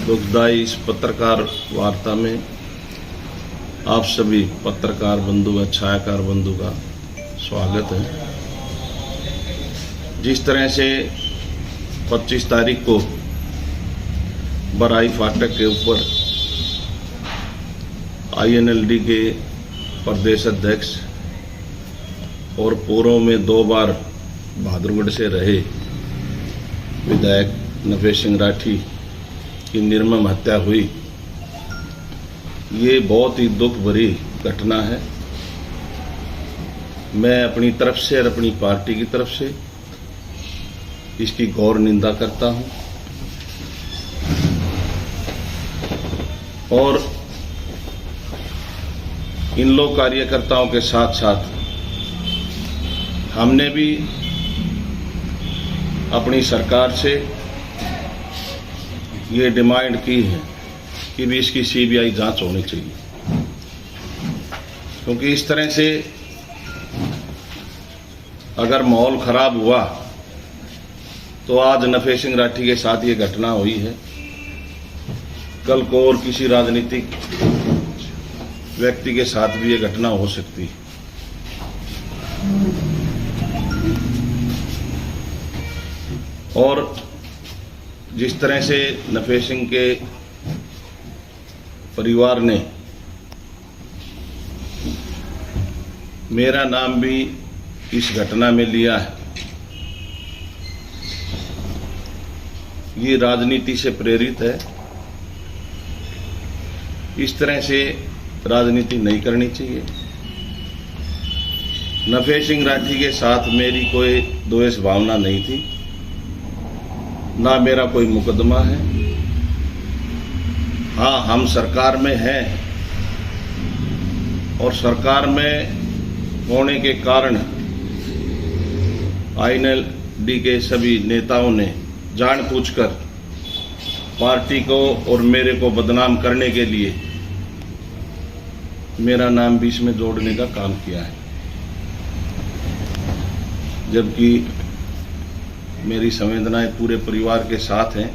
दुखदाई इस पत्रकार वार्ता में आप सभी पत्रकार बंधु व छायाकार बंधु का स्वागत है। जिस तरह से 25 तारीख को बराई फाटक के ऊपर INLD के प्रदेश अध्यक्ष और पूर्व में 2 बार बहादुरगढ़ से रहे विधायक नफे सिंह राठी की निर्मम हत्या हुई, ये बहुत ही दुख भरी घटना है। मैं अपनी तरफ से और अपनी पार्टी की तरफ से इसकी घोर निंदा करता हूं और इन लोग कार्यकर्ताओं के साथ साथ हमने भी अपनी सरकार से ये डिमांड की है कि भी इसकी CBI जांच होनी चाहिए, क्योंकि इस तरह से अगर माहौल खराब हुआ तो आज नफे सिंह राठी के साथ ये घटना हुई है, कल को और किसी राजनीतिक व्यक्ति के साथ भी ये घटना हो सकती है। और जिस तरह से नफे सिंह के परिवार ने मेरा नाम भी इस घटना में लिया है, ये राजनीति से प्रेरित है। इस तरह से राजनीति नहीं करनी चाहिए। नफे सिंह राठी के साथ मेरी कोई द्वेष भावना नहीं थी, ना मेरा कोई मुकदमा है। हाँ, हम सरकार में हैं और सरकार में होने के कारण INLD के सभी नेताओं ने जानबूझकर पार्टी को और मेरे को बदनाम करने के लिए मेरा नाम बीच में जोड़ने का काम किया है, जबकि मेरी संवेदनाएं पूरे परिवार के साथ हैं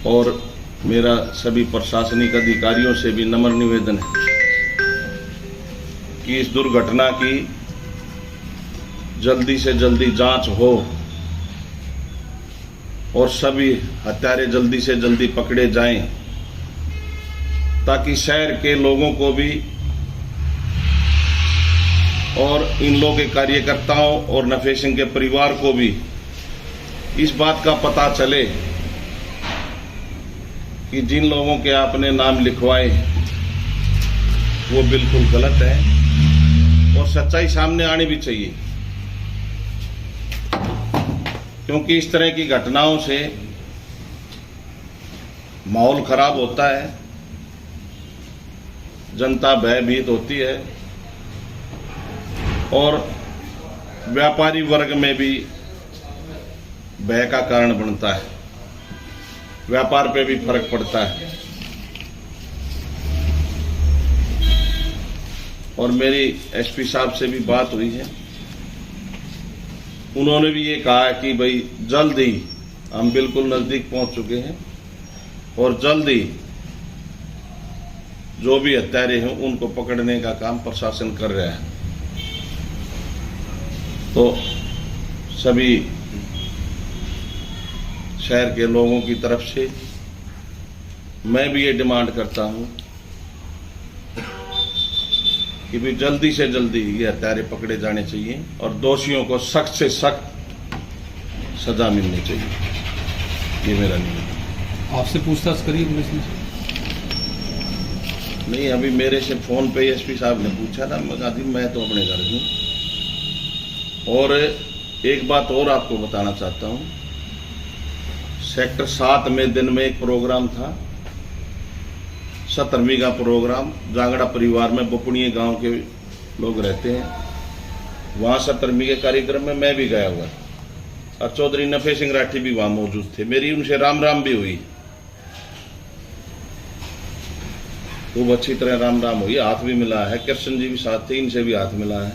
और मेरा सभी प्रशासनिक अधिकारियों से भी नम्र निवेदन है कि इस दुर्घटना की जल्दी से जल्दी जांच हो और सभी हत्यारे जल्दी से जल्दी पकड़े जाएं, ताकि शहर के लोगों को भी और इन लोगों के कार्यकर्ताओं और नफे सिंह के परिवार को भी इस बात का पता चले कि जिन लोगों के आपने नाम लिखवाए वो बिल्कुल गलत है और सच्चाई सामने आनी भी चाहिए, क्योंकि इस तरह की घटनाओं से माहौल खराब होता है, जनता भयभीत होती है और व्यापारी वर्ग में भी भय का कारण बनता है, व्यापार पे भी फर्क पड़ता है। और मेरी SP साहब से भी बात हुई है, उन्होंने भी ये कहा कि भाई जल्द ही, हम बिल्कुल नजदीक पहुंच चुके हैं और जल्द ही जो भी हत्यारे हैं उनको पकड़ने का काम प्रशासन कर रहा है। तो सभी शहर के लोगों की तरफ से मैं भी ये डिमांड करता हूं कि भी जल्दी से जल्दी ये हत्यारे पकड़े जाने चाहिए और दोषियों को सख्त से सख्त सजा मिलनी चाहिए। ये मेरा निवेदन। आपसे पूछताछ करिए पुलिस ने? नहीं, अभी मेरे से फोन पे SP साहब ने पूछा था, मैं कहा मैं तो अपने घर हूँ। और एक बात और आपको बताना चाहता हूँ, सेक्टर 7 में दिन में एक प्रोग्राम था, 17वीं का प्रोग्राम, जांगड़ा परिवार में बुपणीय गांव के लोग रहते हैं, वहाँ 17वीं के कार्यक्रम में मैं भी गया हुआ और चौधरी नफे सिंह राठी भी वहाँ मौजूद थे। मेरी उनसे राम राम भी हुई, खूब अच्छी तरह राम राम हुई, हाथ भी मिला है। कृष्ण जी भी साथ थे, इनसे भी हाथ मिला है।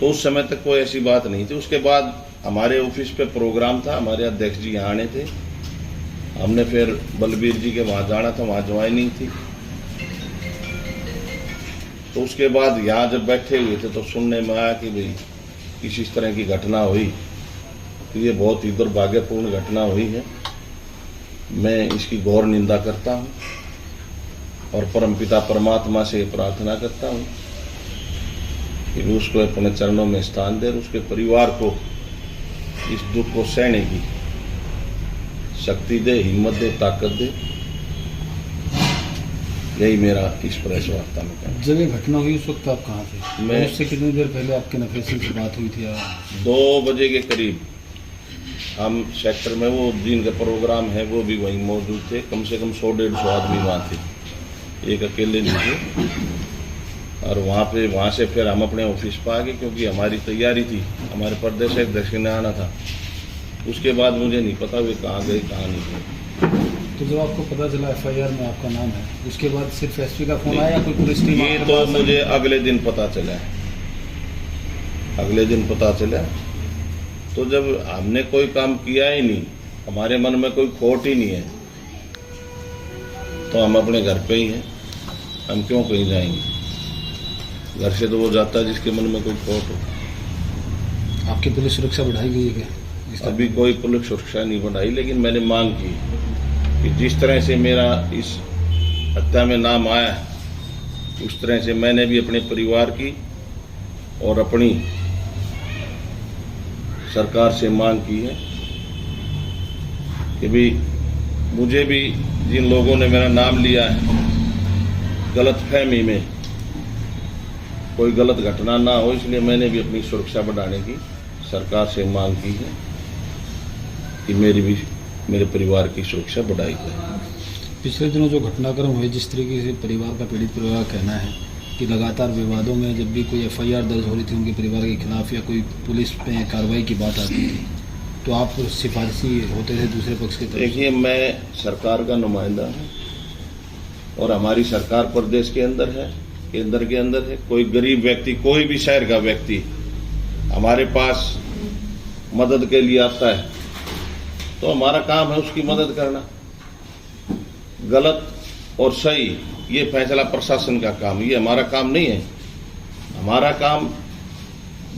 तो उस समय तक कोई ऐसी बात नहीं थी। उसके बाद हमारे ऑफिस पे प्रोग्राम था, हमारे अध्यक्ष जी यहाँ आने थे, हमने फिर बलबीर जी के वहाँ जाना था, वहाँ ज्वाइनिंग थी। तो उसके बाद यहाँ जब बैठे हुए थे तो सुनने में आया कि भाई किसी इस तरह की घटना हुई, तो ये बहुत ही दुर्भाग्यपूर्ण घटना हुई है। मैं इसकी घोर निंदा करता हूँ और परमपिता परमात्मा से प्रार्थना करता हूँ कि वो उसको अपने चरणों में स्थान दे और उसके परिवार को इस दुख को सहने की शक्ति दे, हिम्मत दे, ताकत दे। यही मेरा इस प्रेस वार्ता में कहना। जब ये घटना हुई उस वक्त आप कहाँ थे? मैं उससे कितनी देर पहले आपके नफे सिंह से बात हुई थी? 2 बजे के करीब हम सेक्टर में, वो दिन का प्रोग्राम है, वो भी वहीं मौजूद थे। कम से कम 100-150 आदमी वहाँ थे, एक अकेले नहीं थे। और वहाँ से फिर हम अपने ऑफिस पर आ गए, क्योंकि हमारी तैयारी थी, हमारे प्रदेश अध्यक्ष ने आना था। उसके बाद मुझे नहीं पता वे कहाँ गए कहाँ नहीं गए। तो जब आपको पता चला FIR में आपका नाम है, उसके बाद सिर्फ SP का फोन आया या कोई पुलिस टीम? ये तो मुझे अगले दिन पता चला, अगले दिन पता चला। तो जब हमने कोई काम किया ही नहीं, हमारे मन में कोई खोट ही नहीं है, तो हम अपने घर पे ही हैं, हम क्यों कहीं जाएंगे? घर से तो वो जाता है जिसके मन में कोई खोट हो। आपकी पुलिस सुरक्षा बढ़ाई गई है क्या? अभी कोई पुलिस सुरक्षा नहीं बढ़ाई, लेकिन मैंने मांग की कि जिस तरह से मेरा इस हत्या में नाम आया है, उस तरह से मैंने भी अपने परिवार की और अपनी सरकार से मांग की है कि भी मुझे भी जिन लोगों ने मेरा नाम लिया है, गलतफहमी में कोई गलत घटना ना हो, इसलिए मैंने भी अपनी सुरक्षा बढ़ाने की सरकार से मांग की है कि मेरे परिवार की सुरक्षा बढ़ाई जाए। पिछले दिनों जो घटनाक्रम हुए, जिस तरीके से परिवार का, पीड़ित परिवार का कहना है कि लगातार विवादों में जब भी कोई FIR दर्ज हो रही थी उनके परिवार के खिलाफ या कोई पुलिस पे कार्रवाई की बात आती थी, तो आप सिफारिशी होते थे दूसरे पक्ष की तरफ? देखिए, मैं सरकार का नुमाइंदा हूँ और हमारी सरकार प्रदेश के अंदर है, केंद्र के अंदर है। कोई गरीब व्यक्ति, कोई भी शहर का व्यक्ति हमारे पास मदद के लिए आता है तो हमारा काम है उसकी मदद करना। गलत और सही ये फैसला प्रशासन का काम, ये हमारा काम नहीं है। हमारा काम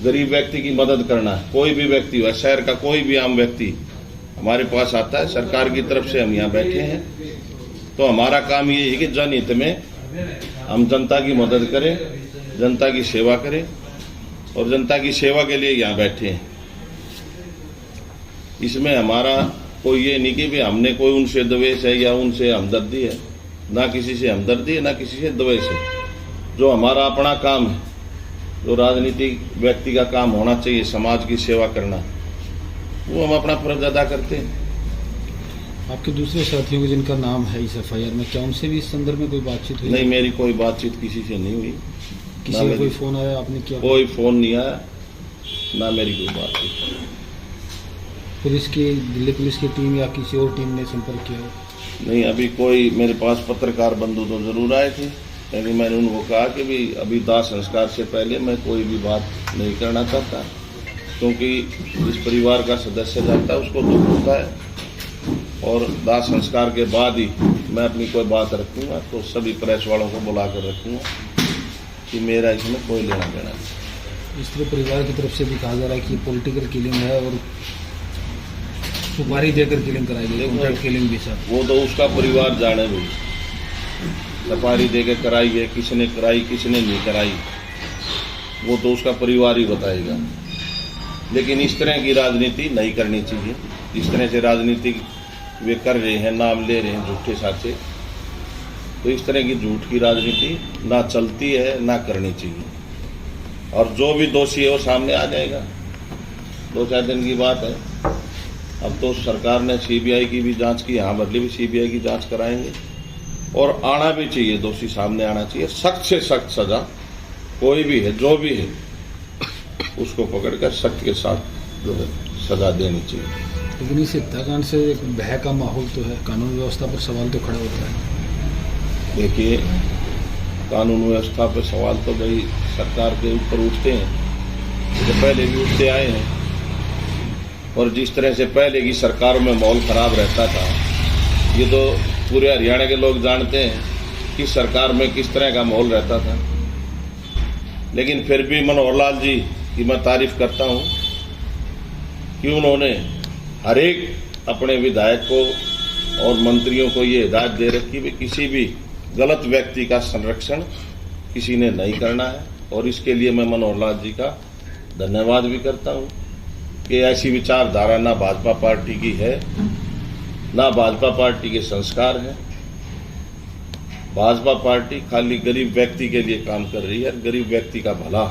गरीब व्यक्ति की मदद करना है। कोई भी व्यक्ति हो, शहर का कोई भी आम व्यक्ति हमारे पास आता है, सरकार की तरफ से हम यहाँ बैठे हैं, तो हमारा काम ये है कि जनहित में हम जनता की मदद करें, जनता की सेवा करें और जनता की सेवा के लिए यहाँ बैठे हैं। इसमें हमारा कोई ये नहीं कि भी हमने कोई उनसे द्वेष है या उनसे हमदर्दी है, ना किसी से हमदर्दी है ना किसी से द्वेष है। जो हमारा अपना काम है, जो राजनीतिक व्यक्ति का काम होना चाहिए, समाज की सेवा करना, वो हम अपना फर्ज अदा करते हैं। आपके दूसरे साथियों के जिनका नाम है इस FIR में, क्या उनसे भी इस संदर्भ में कोई बातचीत हुई? नहीं, मेरी कोई बातचीत किसी से नहीं हुई। किसी का कोई फोन आया आपने किया? कोई फोन नहीं आया, ना मेरी कोई बातचीत। पुलिस की, दिल्ली पुलिस की टीम या किसी और टीम ने संपर्क किया? नहीं, अभी कोई मेरे पास पत्रकार बंधु तो जरूर आए थे, लेकिन मैंने उनको कहा कि भी अभी दाह संस्कार से पहले मैं कोई भी बात नहीं करना चाहता, क्योंकि जिस परिवार का सदस्य जाता है उसको दुख होता है और दाह संस्कार के बाद ही मैं अपनी कोई बात रखूँगा। तो सभी प्रेस वालों को बुला कर रखूँगा कि मेरा इसमें कोई लेना देना नहीं। इस तरह परिवार की तरफ से भी कहा जा रहा है कि पॉलिटिकल किलिंग है और सुपारी देकर किलिंग कराई गई, कॉन्ट्रैक्ट किलिंग भी सर। वो तो उसका परिवार जाने भाई, सुपारी देकर कराई है, किसने कराई किसने नहीं कराई, वो तो उसका परिवार ही बताएगा। लेकिन इस तरह की राजनीति नहीं करनी चाहिए। इस तरह से राजनीति वे कर रहे हैं, नाम ले रहे हैं झूठे साचे, तो इस तरह की झूठ की राजनीति ना चलती है, ना करनी चाहिए। और जो भी दोषी है वो सामने आ जाएगा, 2-4 दिन की बात है। अब तो सरकार ने CBI की भी जांच की, यहाँ बदले भी CBI की जांच कराएंगे और आना भी चाहिए, दोषी सामने आना चाहिए। सख्त से सख्त सजा, कोई भी है, जो भी है, उसको पकड़कर सख्त के साथ जो है सजा देनी चाहिए। लेकिन इस हत्याकांड से एक भय का माहौल तो है, कानून व्यवस्था पर सवाल तो खड़ा होता है। देखिए, कानून व्यवस्था पर सवाल तो भाई सरकार के ऊपर उठते हैं, जो पहले भी उठते आए हैं, और जिस तरह से पहले की सरकारों में माहौल खराब रहता था, ये तो पूरे हरियाणा के लोग जानते हैं कि सरकार में किस तरह का माहौल रहता था। लेकिन फिर भी मनोहर लाल जी की मैं तारीफ करता हूँ कि उन्होंने हर एक अपने विधायक को और मंत्रियों को ये हिदायत दे रखी कि किसी भी गलत व्यक्ति का संरक्षण किसी ने नहीं करना है, और इसके लिए मैं मनोहर लाल जी का धन्यवाद भी करता हूँ कि ऐसी विचारधारा ना भाजपा पार्टी की है, ना भाजपा पार्टी के संस्कार हैं। भाजपा पार्टी खाली गरीब व्यक्ति के लिए काम कर रही है, गरीब व्यक्ति का भला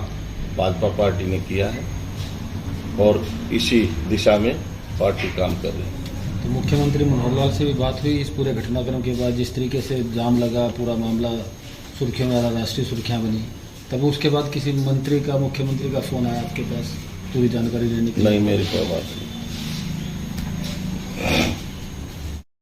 भाजपा पार्टी ने किया है और इसी दिशा में पार्टी काम कर रही है। तो मुख्यमंत्री मनोहर लाल से भी बात हुई इस पूरे घटनाक्रम के बाद, जिस तरीके से जाम लगा, पूरा मामला सुर्खियों में आ रहा, राष्ट्रीय सुर्खियां बनी, तब उसके बाद किसी मंत्री का, मुख्यमंत्री का फोन आया आपके पास पूरी जानकारी लेने के लिए? नहीं, मेरी कोई बात नहीं।